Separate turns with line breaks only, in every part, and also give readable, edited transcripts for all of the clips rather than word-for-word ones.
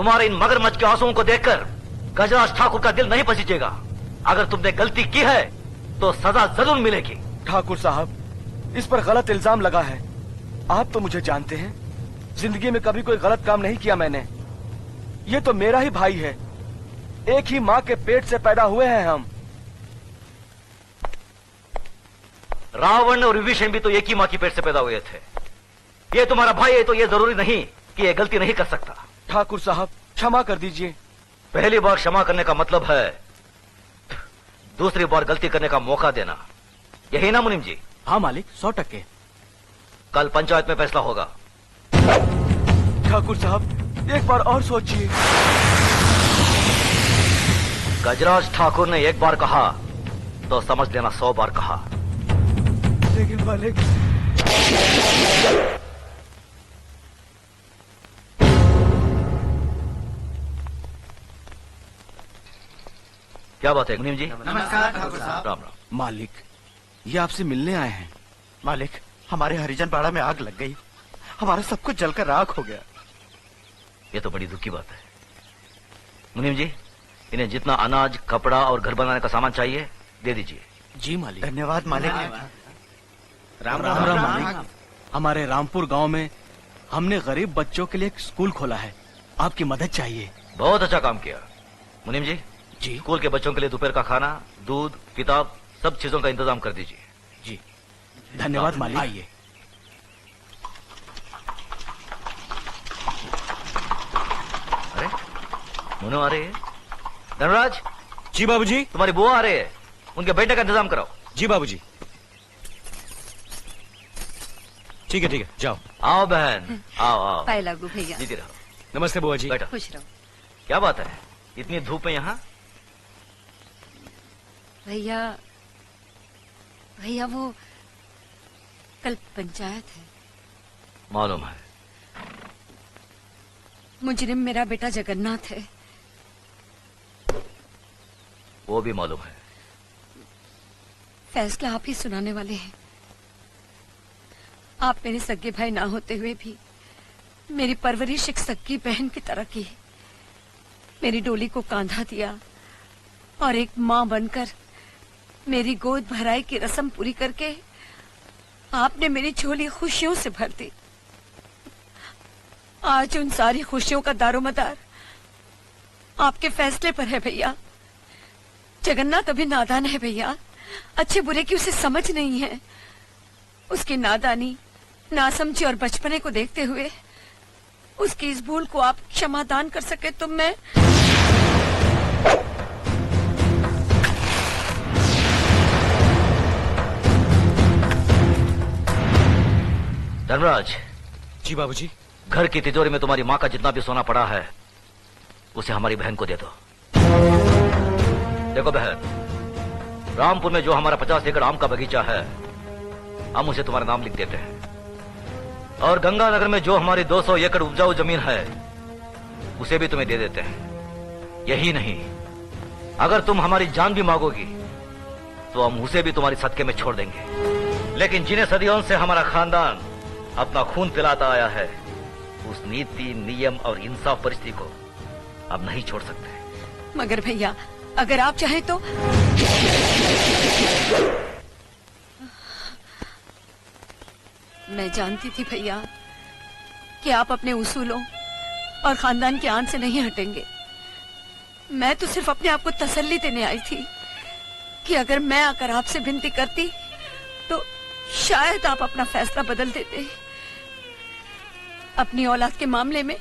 तुम्हारे इन मगरमच्छ के आंसुओं को देखकर गजराज ठाकुर का दिल नहीं पसीजेगा। अगर तुमने गलती की है तो सजा जरूर मिलेगी।
ठाकुर साहब, इस पर गलत इल्जाम लगा है। आप तो मुझे जानते हैं, जिंदगी में कभी कोई गलत काम नहीं किया मैंने। ये तो मेरा ही भाई है, एक ही माँ के पेट से पैदा हुए हैं हम।
रावण और विभीषण भी तो एक ही माँ की पेट से पैदा हुए थे। ये तुम्हारा भाई है तो ये जरूरी नहीं कि ये गलती नहीं कर सकता।
ठाकुर साहब, क्षमा कर दीजिए।
पहली बार क्षमा करने का मतलब है दूसरी बार गलती करने का मौका देना, यही ना मुनीम जी?
हाँ मालिक, 100%।
कल पंचायत में फैसला होगा।
ठाकुर साहब, एक बार और सोचिए।
गजराज ठाकुर ने एक बार कहा तो समझ लेना 100 बार कहा।
लेकिन मालिक,
क्या बात है मुनीम जी?
नमस्कार ठाकुर साहब।
राम राम।
मालिक, ये आपसे मिलने आए हैं।
मालिक, हमारे हरिजन पाड़ा में आग लग गई, हमारा सब कुछ जलकर राख हो गया।
ये तो बड़ी दुख की बात है। मुनीम जी, इन्हें जितना अनाज, कपड़ा और घर बनाने का सामान चाहिए दे दीजिए।
जी मालिक।
धन्यवाद मालिक।
राम राम मालिक। हमारे रामपुर गांव में हमने गरीब बच्चों के लिए एक स्कूल खोला है, आपकी मदद चाहिए।
बहुत अच्छा काम किया। मुनीम जी,
जी
स्कूल के बच्चों के लिए दोपहर का खाना, दूध, किताब, सब चीजों का इंतजाम कर दीजिए।
जी, धन्यवाद मालिक। आइए।
अरे मुनो आ रहे हैं। धनराज,
जी बाबूजी।
तुम्हारी बुआ आ रहे हैं, उनके बेटे का इंतजाम कराओ।
जी बाबूजी। ठीक है, जाओ।
आओ बहन, आओ आओ।
पाए लागू भैया।
जीती रहो।
नमस्ते बुआ जी।
बैठो।
खुश रहो।
क्या बात है, इतनी धूप में यहाँ?
भैया, भैया वो कल पंचायत है।
मालूम है।
मुजरिम मेरा बेटा जगन्नाथ है।
वो भी मालूम है।
फैसला आप ही सुनाने वाले हैं। आप मेरे सगे भाई ना होते हुए भी मेरी परवरिश एक सगी बहन की तरह की। मेरी डोली को कांधा दिया और एक माँ बनकर मेरी गोद भराई की रस्म पूरी करके आपने मेरी झोली खुशियों से भर दी। आज उन सारी खुशियों का दारोमदार आपके फैसले पर है भैया। जगन्नाथ अभी नादान है भैया, अच्छे बुरे की उसे समझ नहीं है। उसकी नादानी, नासमझी और बचपने को देखते हुए उसकी इस भूल को आप क्षमादान कर सके तो मैं।
धर्मराज।
जी बाबूजी।
घर की तिजोरी में तुम्हारी माँ का जितना भी सोना पड़ा है उसे हमारी बहन को दे दो। देखो बहन, रामपुर में जो हमारा 50 एकड़ आम का बगीचा है हम उसे तुम्हारा नाम लिख देते हैं, और गंगानगर में जो हमारी 200 एकड़ उपजाऊ जमीन है उसे भी तुम्हें दे देते हैं। यही नहीं, अगर तुम हमारी जान भी मांगोगी तो हम उसे भी तुम्हारी सदके में छोड़ देंगे। लेकिन जिन्हें सदियों से हमारा खानदान अपना खून पिलाता आया है उस नीति, नियम और इंसाफ परिस्थिति को अब नहीं छोड़ सकते।
मगर भैया, अगर आप चाहें तो। मैं जानती थी भैया कि आप अपने उसूलों और खानदान के आन से नहीं हटेंगे। मैं तो सिर्फ अपने आप को तसल्ली देने आई थी कि अगर मैं आकर आपसे विनती करती तो शायद आप अपना फैसला बदल देते। अपनी औलाद के मामले में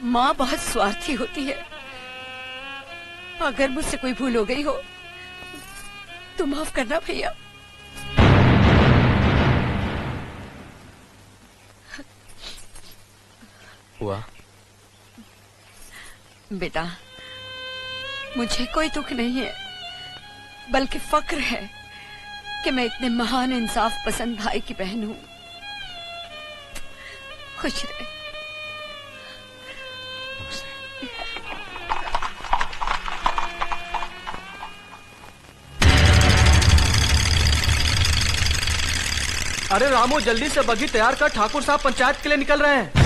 माँ बहुत स्वार्थी होती है। अगर मुझसे कोई भूल हो गई हो तो माफ करना भैया।
हुआ
बेटा, मुझे कोई दुख नहीं है, बल्कि फक्र है कि मैं इतने महान इंसाफ पसंद भाई की बहन हूं। खुश रहे।
अरे रामू, जल्दी से बगी तैयार कर, ठाकुर साहब पंचायत के लिए निकल रहे हैं।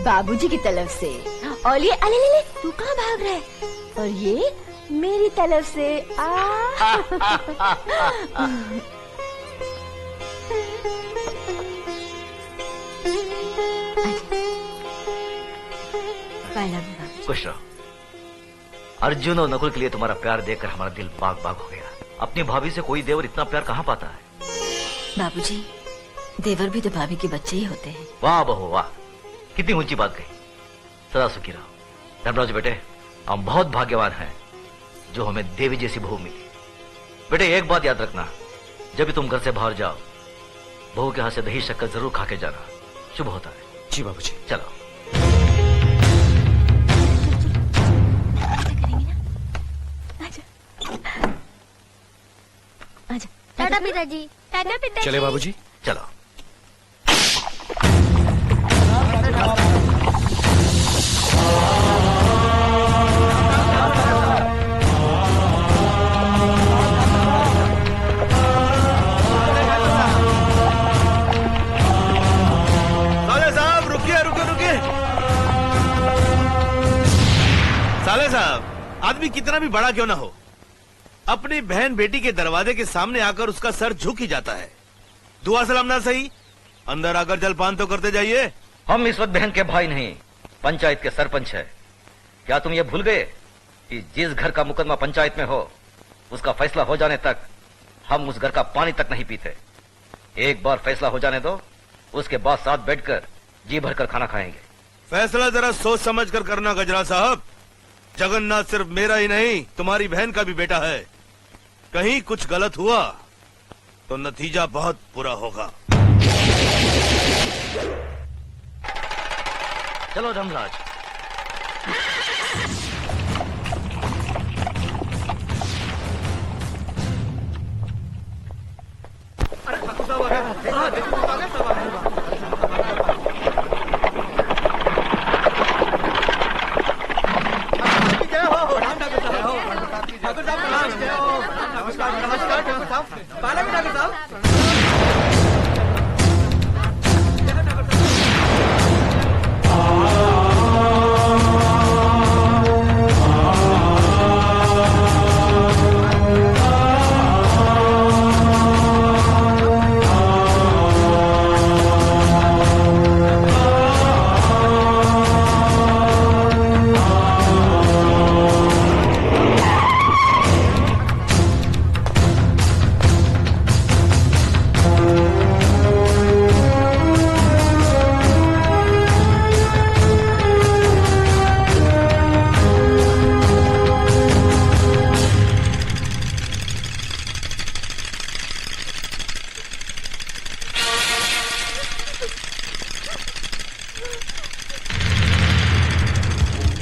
बाबूजी की तरफ से, और ये अले ले ले, तू कहाँ भाग रहा है? और ये मेरी तरफ से
खुश रहो। अर्जुन और नकुल के लिए तुम्हारा प्यार देखकर हमारा दिल बाग बाग हो गया। अपनी भाभी से कोई देवर इतना प्यार कहाँ पाता है?
बाबूजी, देवर भी तो भाभी के बच्चे ही होते हैं।
वाह बहू वाह, कितनी ऊंची बात कही। सदा सुखी रहो। धर्मराज बेटे, हम बहुत भाग्यवान हैं जो हमें देवी जैसी बहू मिली। बेटे एक बात याद रखना, जब भी तुम घर से बाहर जाओ, बहू के हाथ से दही शक्कर जरूर खा के जाना, शुभ होता है।
जी बाबूजी।
चलो।
टाटा पिताजी, टाटा पिताजी।
चले बाबूजी।
चलो।
साले साहब रुकिए रुकिए रुकिए। साले साहब, आदमी कितना भी बड़ा क्यों ना हो, अपनी बहन बेटी के दरवाजे के सामने आकर उसका सर झुक ही जाता है। दुआ सलाम ना सही, अंदर आकर जलपान तो करते जाइए।
हम इस वक्त बहन के भाई नहीं, पंचायत के सरपंच है। क्या तुम ये भूल गए कि जिस घर का मुकदमा पंचायत में हो, उसका फैसला हो जाने तक हम उस घर का पानी तक नहीं पीते। एक बार फैसला हो जाने दो, उसके बाद साथ बैठकर जी भरकर खाना खाएंगे।
फैसला जरा सोच समझ कर करना गजरा साहब। जगन्नाथ सिर्फ मेरा ही नहीं, तुम्हारी बहन का भी बेटा है। कहीं कुछ गलत हुआ तो नतीजा बहुत बुरा होगा।
चलो धर्मराज।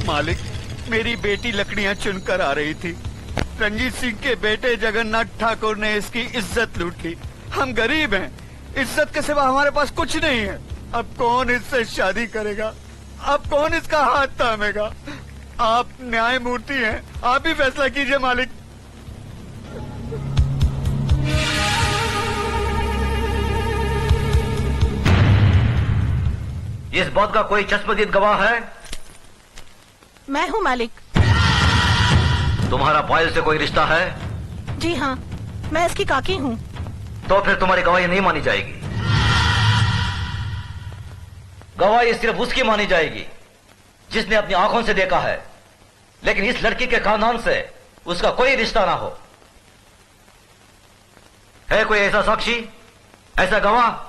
मालिक, मेरी बेटी लकड़ियां चुनकर आ रही थी। रंजीत सिंह के बेटे जगन्नाथ ठाकुर ने इसकी इज्जत लूट ली। हम गरीब हैं, इज्जत के सिवा हमारे पास कुछ नहीं है। अब कौन इससे शादी करेगा? अब कौन इसका हाथ थामेगा? आप न्यायमूर्ति हैं, आप ही फैसला कीजिए मालिक।
इस बात का कोई चश्मदीद गवाह है?
मैं हूँ मालिक।
तुम्हारा पायल से कोई रिश्ता है?
जी हाँ, मैं इसकी काकी हूँ।
तो फिर तुम्हारी गवाही नहीं मानी जाएगी। गवाही सिर्फ उसकी मानी जाएगी जिसने अपनी आंखों से देखा है, लेकिन इस लड़की के खानदान से उसका कोई रिश्ता ना हो। है कोई ऐसा साक्षी, ऐसा गवाह?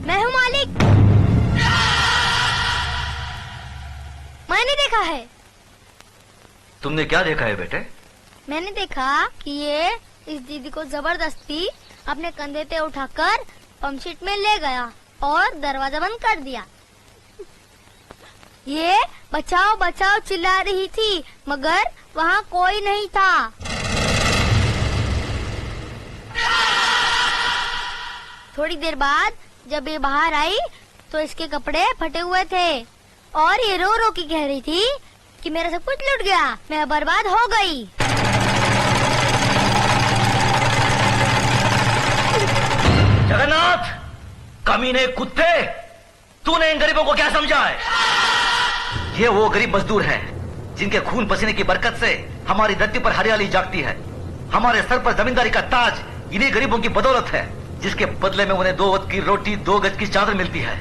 मैं हूँ मालिक। मैंने देखा है।
तुमने क्या देखा है बेटे?
मैंने देखा कि ये इस दीदी को जबरदस्ती अपने कंधे पे उठाकर पंपशीट में ले गया और दरवाजा बंद कर दिया। ये बचाओ बचाओ चिल्ला रही थी, मगर वहाँ कोई नहीं था। थोड़ी देर बाद जब ये बाहर आई तो इसके कपड़े फटे हुए थे और ये रो रो की कह रही थी कि मेरा सब कुछ लुट गया, मैं बर्बाद हो गई।
जगन्नाथ, कमीने कुत्ते, तूने इन गरीबों को क्या समझा है? ये वो गरीब मजदूर हैं जिनके खून पसीने की बरकत से हमारी धरती पर हरियाली जागती है। हमारे सर पर जमींदारी का ताज इन्हीं गरीबों की बदौलत है, जिसके बदले में उन्हें 2 वक्त की रोटी 2 गज की चादर मिलती है।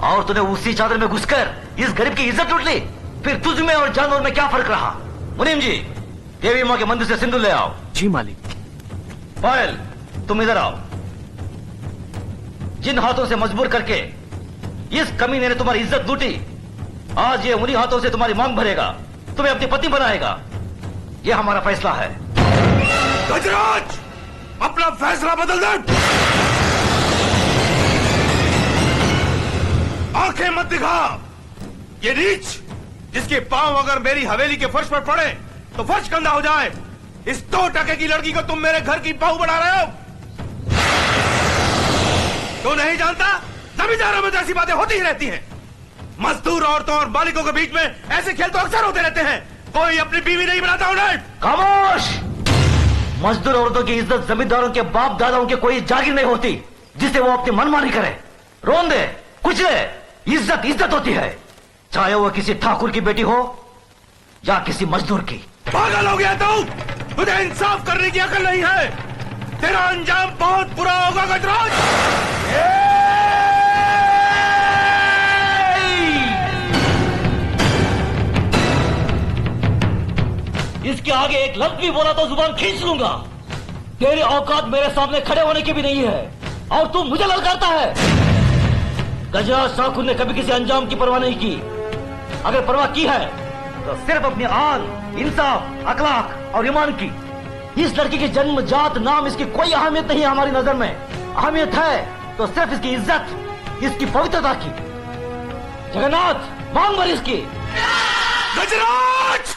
और तूने उसी चादर में घुसकर इस गरीब की इज्जत लूट ली। फिर तुझ में और जानवर में क्या फर्क रहा? मुनीम जी, देवी माँ के मंदिर से सिंदूर ले आओ।
जी मालिक।
पायल, तुम इधर आओ। जिन हाथों से मजबूर करके इस कमीने ने तुम्हारी इज्जत लूटी, आज ये उन्हीं हाथों से तुम्हारी मांग भरेगा, तुम्हें अपनी पत्नी बनाएगा। ये हमारा फैसला है।
गजराज, अपना फैसला बदल दे। आंखें मत दिखा। ये नीच जिसके पांव अगर मेरी हवेली के फर्श पर पड़े तो फर्श गंदा हो जाए, इस 2 टके की लड़की को तुम मेरे घर की बहू बना रहे हो। तो नहीं जानता, जमींदारों में तो ऐसी बातें होती ही रहती हैं। मजदूर औरतों और मालिकों के बीच में ऐसे खेल तो अक्सर होते रहते हैं। कोई अपनी बीवी नहीं बनाता उन्हें।
खामोश! मजदूर औरतों की इज्जत जमींदारों के बाप दादाओं के कोई जागीर नहीं होती जिसे वो अपनी मनमानी करे, रोन दे, कुचले। इज्जत इज्जत होती है, चाहे वो किसी ठाकुर की बेटी हो या किसी मजदूर की।
पागल हो गया तू? तुझे इंसाफ करने की अकल नहीं है। तेरा अंजाम बहुत बुरा होगा गजराज।
इसके आगे एक लफ्ज भी बोला तो जुबान खींच लूंगा। तेरी औकात मेरे सामने खड़े होने की भी नहीं है और तू मुझे ललकारता है। गजराज ठाकुर ने कभी किसी अंजाम की परवाह नहीं की। अगर परवाह की है तो सिर्फ अपनी आन, इंसाफ, अखलाक और ईमान की। इस लड़की की जन्म जात नाम इसकी कोई अहमियत नहीं है हमारी नजर में। अहमियत है तो सिर्फ इसकी इज्जत, इसकी पवित्रता की। जगन्नाथ, मांग भर इसकी।
गजराज!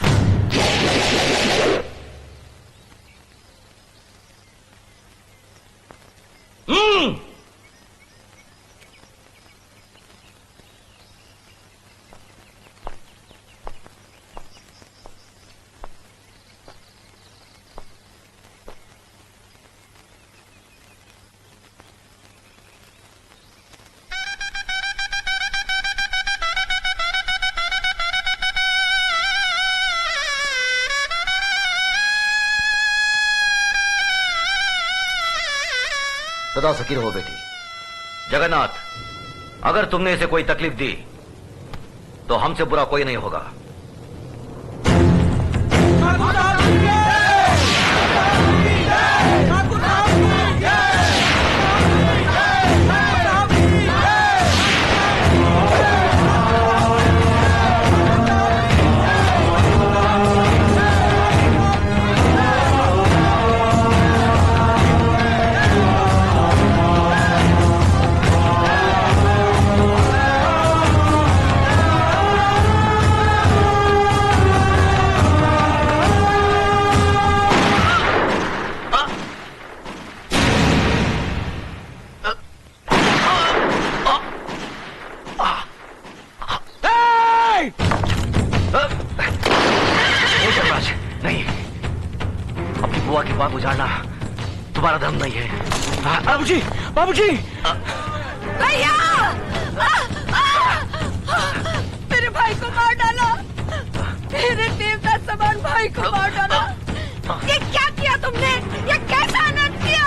सदा सकीर हो बेटी। जगन्नाथ, अगर तुमने इसे कोई तकलीफ दी तो हमसे बुरा कोई नहीं होगा। नहीं, अपनी बुआ की बात उजाड़ना तुम्हारा धर्म नहीं है।
बाबूजी, बाबूजी!
भैया! मेरे भाई को मार डाला, मेरे देवता समान भाई को मार डाला। ये क्या किया तुमने? ये कैसा अनर्थ किया?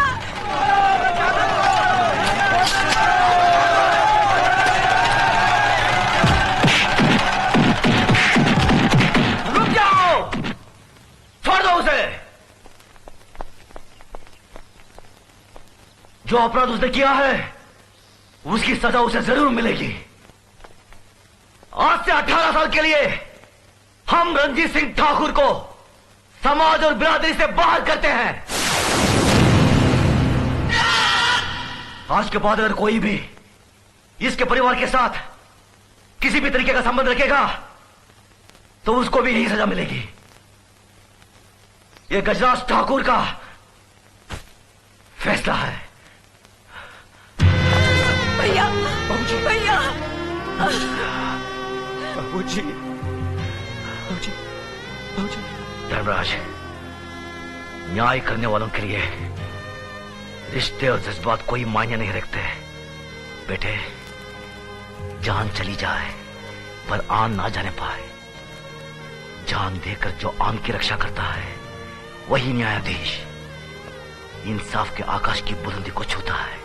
रुक जाओ, छोड़ दो उसे। जो अपराध उसने किया है उसकी सजा उसे जरूर मिलेगी। आज से 18 साल के लिए हम रणजीत सिंह ठाकुर को समाज और बिरादरी से बाहर करते हैं। आज के बाद अगर कोई भी इसके परिवार के साथ किसी भी तरीके का संबंध रखेगा तो उसको भी यही सजा मिलेगी। यह गजराज ठाकुर का फैसला है।
भैया, भैया!
बाबूजी, बाबूजी, बाबूजी।
धर्मराज, न्याय करने वालों के लिए रिश्ते और जज्बात कोई मायने नहीं रखते। बेटे, जान चली जाए पर आन ना जाने पाए। जान देकर जो आन की रक्षा करता है वही न्यायाधीश इंसाफ के आकाश की बुलंदी को छूता है।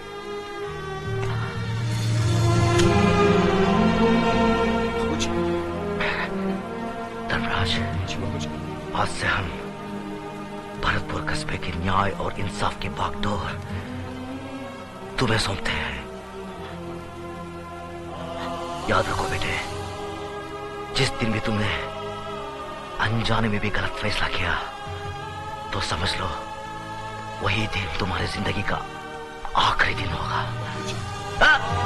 धर्मराज, आज से हम भरतपुर कस्बे के न्याय और इंसाफ की बागडोर तुम्हें सौंपते हैं। याद रखो बेटे, जिस दिन भी तुमने अनजाने में भी गलत फैसला किया तो समझ लो वही दिन तुम्हारी जिंदगी का आखिरी दिन होगा।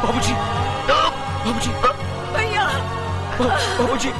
बाबूजी, बाबूजी,
भैया,
बाबूजी।